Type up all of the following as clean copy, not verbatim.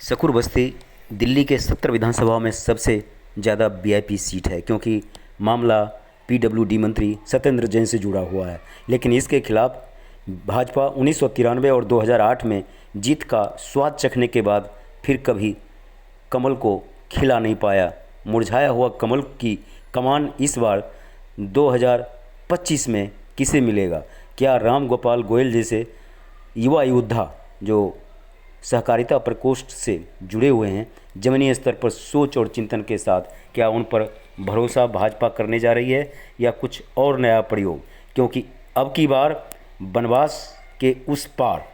शकूर बस्ती दिल्ली के 70 विधानसभाओं में सबसे ज़्यादा वीआईपी सीट है, क्योंकि मामला पीडब्ल्यूडी मंत्री सत्येंद्र जैन से जुड़ा हुआ है। लेकिन इसके खिलाफ भाजपा 1993 और 2008 में जीत का स्वाद चखने के बाद फिर कभी कमल को खिला नहीं पाया। मुरझाया हुआ कमल की कमान इस बार 2025 में किसे मिलेगा? क्या राम गोपाल गोयल जैसे युवा योद्धा जो सहकारिता प्रकोष्ठ से जुड़े हुए हैं, ज़मीनी स्तर पर सोच और चिंतन के साथ, क्या उन पर भरोसा भाजपा करने जा रही है या कुछ और नया प्रयोग? क्योंकि अब की बार वनवास के उस पार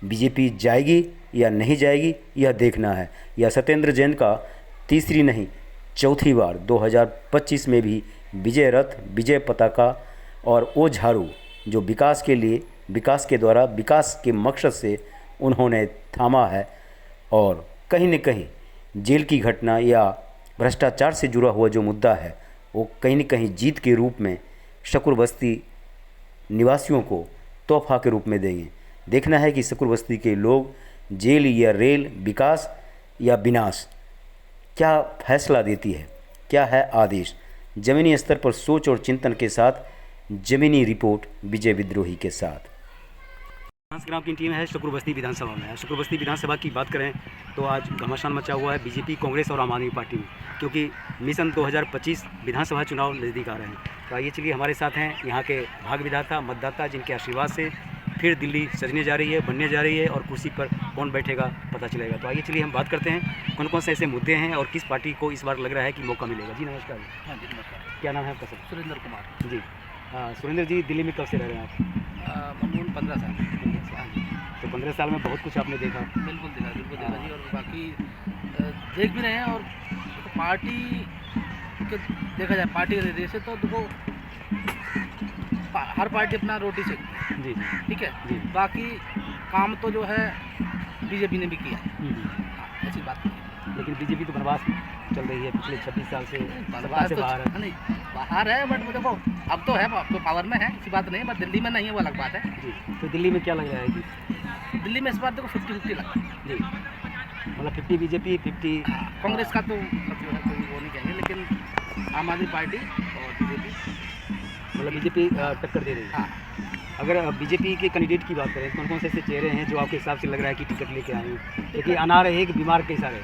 बीजेपी जाएगी या नहीं जाएगी, यह देखना है। या सत्येंद्र जैन का तीसरी नहीं चौथी बार 2025 में भी विजय रथ, विजय पताका और वो झाड़ू जो विकास के लिए, विकास के द्वारा, विकास के मकसद से उन्होंने थामा है, और कहीं न कहीं जेल की घटना या भ्रष्टाचार से जुड़ा हुआ जो मुद्दा है, वो कहीं न कहीं जीत के रूप में शकूर बस्ती निवासियों को तोहफा के रूप में देंगे। देखना है कि शकूर बस्ती के लोग जेल या रेल, विकास या विनाश, क्या फैसला देती है, क्या है आदेश। ज़मीनी स्तर पर सोच और चिंतन के साथ, ज़मीनी रिपोर्ट विजय विद्रोही के साथ। ग्राम की टीम है शकूर बस्ती विधानसभा में। शकूर बस्ती विधानसभा की बात करें तो आज घमासान मचा हुआ है बीजेपी, कांग्रेस और आम आदमी पार्टी में, क्योंकि मिशन 2025 विधानसभा चुनाव नज़दीक आ रहे हैं। तो आइए चलिए, हमारे साथ हैं यहाँ के भाग्य विधाता मतदाता, जिनके आशीर्वाद से फिर दिल्ली सजने जा रही है, बनने जा रही है, और कुर्सी पर कौन बैठेगा पता चलेगा। तो आइए चलिए हम बात करते हैं कौन कौन से ऐसे मुद्दे हैं और किस पार्टी को इस बार लग रहा है कि मौका मिलेगा। जी नमस्कार। हाँ जी नमस्कार। क्या नाम है आपका सर? सुरेंद्र कुमार जी। सुरेंद्र जी, दिल्ली में कब से रह रहे हैं आप? अमूल 15 साल। हाँ जी। तो 15 साल में बहुत कुछ आपने देखा। बिल्कुल देखा जी। और बाकी देख भी रहे हैं। और पार्टी के देखा जाए, पार्टी के नज़रिए से तो देखो हर पार्टी अपना रोटी से जी जी ठीक है जी। बाकी काम तो जो है बीजेपी ने भी किया है। हाँ, ऐसी बात नहीं है। लेकिन बीजेपी तो बनवास चल रही है पिछले 26 साल से, सत्ता से तो बाहर है। नहीं, बाहर है, बट देखो अब तो है, अब तो पावर में है, ऐसी बात नहीं है। बट दिल्ली में नहीं है, वो अलग बात है जी। तो दिल्ली में क्या लग रहा है कि दिल्ली में इस बार देखो 50-50 लग रहा है। जी, मतलब 50 बीजेपी, 50 कांग्रेस का तो मतलब है, कोई वो नहीं कहेंगे, लेकिन आम आदमी पार्टी और बीजेपी, मतलब बीजेपी टक्कर दे रही है। हाँ। अगर बीजेपी के कैंडिडेट की बात करें, कौन कौन से ऐसे चेहरे हैं जो आपके हिसाब से लग रहा है कि टिकट लेके आए हैं? क्योंकि अनार है एक बीमार के सारे,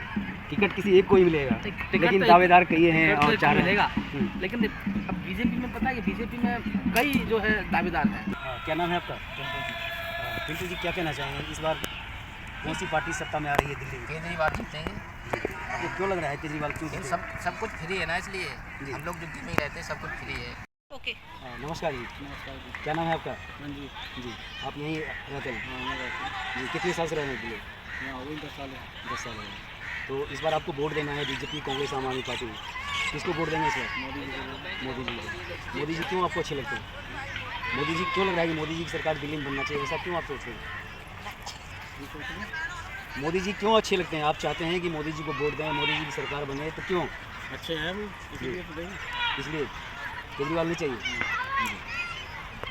टिकट किसी एक को ही मिलेगा, लेकिन दावेदार कई हैं और चाह रहे मिलेगा। हैं। लेकिन अब बीजेपी में पता है कि बीजेपी में कई जो है दावेदार हैं। क्या नाम है आपका? पिंटू जी, क्या कहना चाहेंगे इस बार कौन सी पार्टी सत्ता में आ रही है दिल्ली में? केजरीवाल जीतेंगे। आपको क्यों लग रहा है केजरीवाल क्यों जीतेंगे? सब कुछ फ्री है ना, इसलिए हम लोग ड्यूटी में ही रहते हैं, सब कुछ फ्री है। ओके। नमस्कार जी। नमस्कार जी। क्या नाम है आपका? जी जी। आप यहीं रहते हैं? हाँ, मैं रहता हूँ। जी। कितने साल से रह रहे हैं दिल्ली? यहाँ हो गई 10 साल है। 10 साल है। तो इस बार आपको वोट देना है बीजेपी, कांग्रेस, आम आदमी पार्टी में, किसको वोट देंगे इस बार? मोदी जी को। मोदी जी को। मोदी जी क्यों आपको अच्छे लगते हैं? मोदी जी क्यों लग रहा है कि मोदी जी की सरकार दिल्ली में बनना चाहिए, ऐसा क्यों आप सोचते हैं? मोदी जी क्यों अच्छे लगते हैं? आप चाहते हैं कि मोदी जी को वोट दें, मोदी जी की सरकार बने, तो क्यों? अच्छे हैं वो, इसलिए तो देंगे। इसलिए केजरीवाल नहीं चाहिए।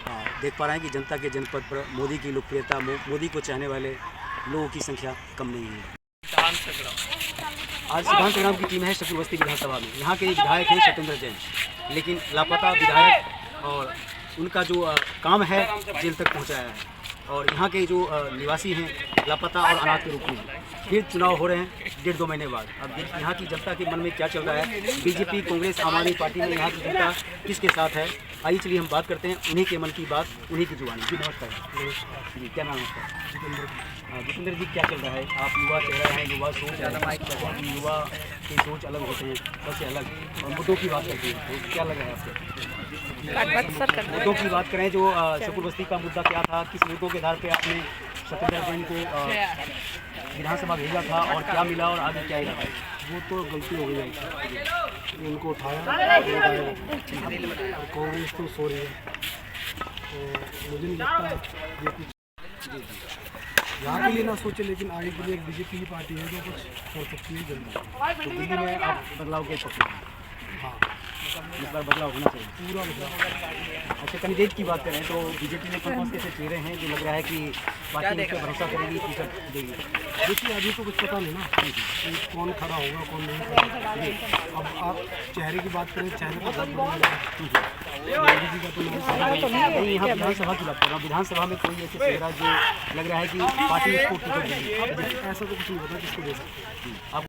हाँ, देख पा रहे हैं कि जनता के जनपद पर मोदी की लोकप्रियता, मोदी को चाहने वाले लोगों की संख्या कम नहीं है। आज सिद्धांत ग्राम की टीम है शकूर बस्ती विधानसभा में। यहाँ के विधायक हैं सत्येंद्र जैन, लेकिन लापता विधायक, और उनका जो काम है जेल तक पहुँचाया है, और यहाँ के जो निवासी हैं लापता और अनाथ के रूप में। फिर चुनाव हो रहे हैं 1.5-2 महीने बाद। अब यहाँ की जनता के मन में क्या चल रहा है, बीजेपी, कांग्रेस, आम आदमी पार्टी में यहाँ की जनता किसके साथ है? आइए चलिए हम बात करते हैं उन्हीं के मन की बात, उन्हीं की जुबानी। जी नमस्कार। नमस्कार जी। क्या नाम है आपका? जितेंद्र जी, क्या चल रहा है? आप युवा चेहरा हैं, युवा सोच, युवा की सोच अलग होते हैं, सबसे अलग, और मुद्दों की बात करते हैं, तो क्या लग रहा है आपको? मुद्दों की बात करें, जो शकूर बस्ती का मुद्दा क्या था, किस मुद्दों के आधार पे आपने सत्येंद्र जैन को विधानसभा भेजा था, और क्या मिला और आगे क्या है? वो तो गलती हो गई है, उनको उठाया, कांग्रेस तो सो रही है, तो मुझे नहीं लगता ये कुछ यहाँ के लिए ना सोचे, लेकिन आगे के लिए एक बीजेपी की पार्टी है जो कुछ कर सकती है जनता। तो दिल्ली में आप बदलाव के पक्ष में? हाँ, इस बार बदलाव होना चाहिए। पूरा बदलाव। अच्छा, कैंडिडेट की बात करें तो बीजेपी में कौन से ऐसे चेहरे हैं जो लग रहा है कि पार्टी उस पर भरोसा करेगी, टिकट देगी? देखिए अभी तो कुछ पता नहीं ना कि कौन खड़ा होगा कौन नहीं खड़ा होगा। अब आप चेहरे की बात करें, चेहरे को बहुत बड़ा मोदी जी का तो नहीं, यहाँ विधानसभा की बात कर रहा हूँ। विधानसभा में कोई ऐसे चेहरा जो लग रहा है कि पार्टी उसको टिकट देगी? ऐसा तो कुछ नहीं पता किसको दे सकते। आप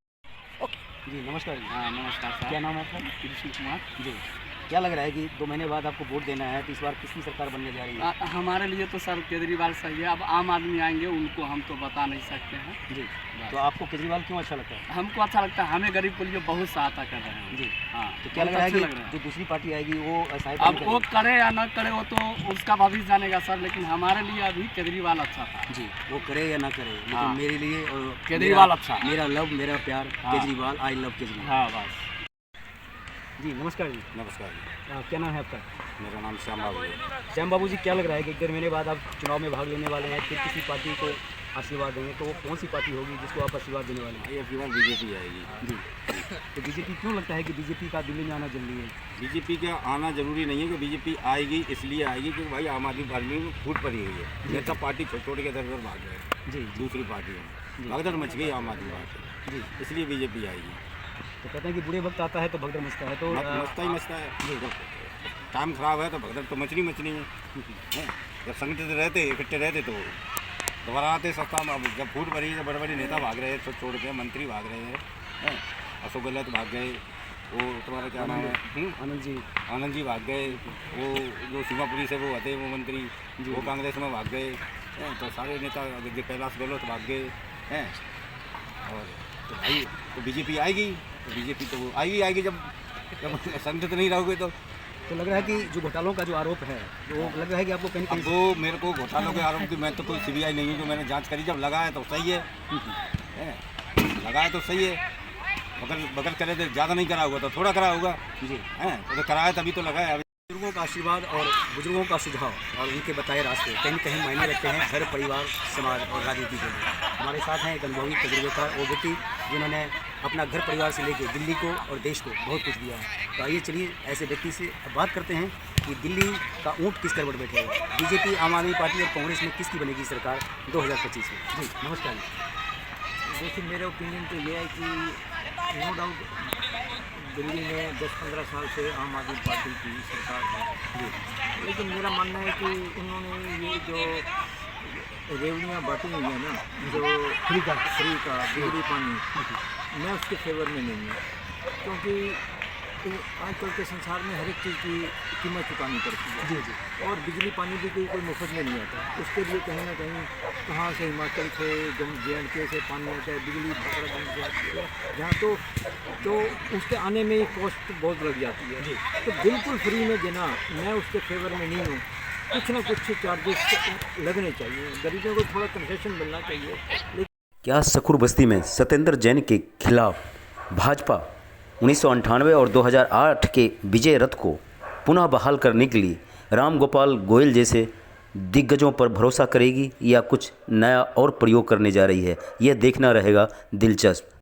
जी नमस्कार जी। हाँ नमस्कार सर। क्या नाम है आपका? कृष्ण कुमार। जी, क्या लग रहा है कि 2 महीने बाद आपको वोट देना है, तो इस बार किसकी सरकार बनने जा रही है? हमारे लिए तो सर केजरीवाल सही है। अब आम आदमी आएंगे उनको हम तो बता नहीं सकते हैं। जी, तो आपको केजरीवाल क्यों अच्छा लगता है? हमको अच्छा लगता है, हमें गरीब के लिए बहुत सहायता कर रहे हैं। जी, हाँ, तो क्या लग बहुत रहा है अच्छे कि लग रहे हैं। जो दूसरी पार्टी आएगी वो सहायता अब नहीं वो करेगी? करे या न करे वो तो उसका भविष्य जानेगा सर, लेकिन हमारे लिए अभी केजरीवाल अच्छा था। जी, वो करे या ना करे, लेकिन हाँ। मेरे लिए और केजरीवाल मेरा- अच्छा। मेरा लव, मेरा प्यार हाँ। Kejriwal, I love Kejriwal. हाँ बस। जी नमस्कार जी। नमस्कार जी, क्या नाम है आपका? मेरा नाम श्याम बाबू है। श्याम बाबू जी, क्या लग रहा है कि 1 महीने बाद आप चुनाव में भाग लेने वाले हैं, फिर किसी पार्टी को आशीर्वाद देंगे, तो वो कौन सी पार्टी होगी जिसको आप आशीर्वाद देने वाले हैं? ये अब की बार बीजेपी आएगी। जी, तो बीजेपी क्यों लगता है कि बीजेपी का दिल्ली में आना जल्दी है? बीजेपी का आना जरूरी नहीं है कि बीजेपी आएगी, इसलिए आएगी कि भाई आम आदमी पार्टी में फूट पड़ी हुई है। नेता पार्टी छोड़ छोड़ के इधर उधर भाग गए, जी दूसरी पार्टी में भगदड़ मच गई आम आदमी पार्टी, जी, इसलिए बीजेपी आएगी। तो कहते हैं कि बुरे वक्त आता है तो भगदड़ मचता है, तो मचता ही मचता है। जब टाइम खराब है तो भगदड़ तो मचनी मचनी है। हैं? जब संगठित रहते, इकट्ठे रहते तो दोबारा आते सत्ता में। अब जब फूट पड़ी तो बड़े बड़े नेता भाग रहे हैं, तो छोड़ के मंत्री भाग रहे हैं। अशोक गहलोत भाग गए, वो तुम्हारा क्या नाम है, आनंद जी भाग गए। वो जो सीमापुरी से वो आते वो मंत्री, वो कांग्रेस में भाग गए हैं। तो सारे नेता जो कैलाश गहलोत भाग गए हैं। और तो भाई तो बीजेपी आएगी, तो बीजेपी तो आएगी जब संगठित नहीं रहोगे तो लग रहा है कि जो घोटालों का जो आरोप है, वो लग रहा है कि आपको कहीं अब वो मेरे को घोटालों के आरोप की, मैं तो कोई सीबीआई नहीं हूँ जो मैंने जांच करी। जब लगा है तो सही है, लगा है तो सही है। बगैर करे तो ज़्यादा नहीं करा होगा तो थोड़ा करा होगा जी, हैं तो कराया तभी तो लगा है। बुजुर्गों का आशीर्वाद और बुजुर्गों का सुझाव और उनके बताए रास्ते कहीं न कहीं मायने रखते हैं घर, परिवार, समाज और राजनीति के लिए। हमारे साथ हैं एक अनुभवी तजुर्बेकार वो व्यक्ति जिन्होंने अपना घर परिवार से लेकर दिल्ली को और देश को बहुत कुछ दिया है। तो आइए चलिए ऐसे व्यक्ति से बात करते हैं कि दिल्ली का ऊँट किस करवट बैठेगा, बीजेपी, आम आदमी पार्टी और कांग्रेस में किसकी बनेगी सरकार 2025 में। जी नमस्कार जी। देखिए मेरा ओपिनियन तो ये है कि नो डाउट दिल्ली में 10-15 साल से आम आदमी पार्टी की सरकार है, लेकिन मेरा मानना है कि उन्होंने ये जो रेवड़ियाँ बांटी हुई है ना, जो फ्री का बिजली पानी, मैं उसके फेवर में नहीं हूँ। क्योंकि आजकल के संसार में हर एक चीज़ की कीमत चुकानी पड़ती है। जी। और बिजली पानी भी कोई मुफ्त में नहीं आता। उसके लिए कहीं ना कहीं कहाँ से हिमाचल से JNK से पानी आता है, बिजली बकरागंज से आती है, जहाँ तो उसके आने में ही कॉस्ट बहुत लग जाती है। तो बिल्कुल फ्री में देना, मैं उसके फेवर में नहीं हूँ। कुछ ना कुछ चार्जेस लगने चाहिए, गरीबों को थोड़ा कंसेशन मिलना चाहिए। क्या सखुर बस्ती में सत्येंद्र जैन के खिलाफ भाजपा 1998 और 2008 के विजय रथ को पुनः बहाल करने के लिए राम गोपाल गोयल जैसे दिग्गजों पर भरोसा करेगी या कुछ नया और प्रयोग करने जा रही है, यह देखना रहेगा दिलचस्प।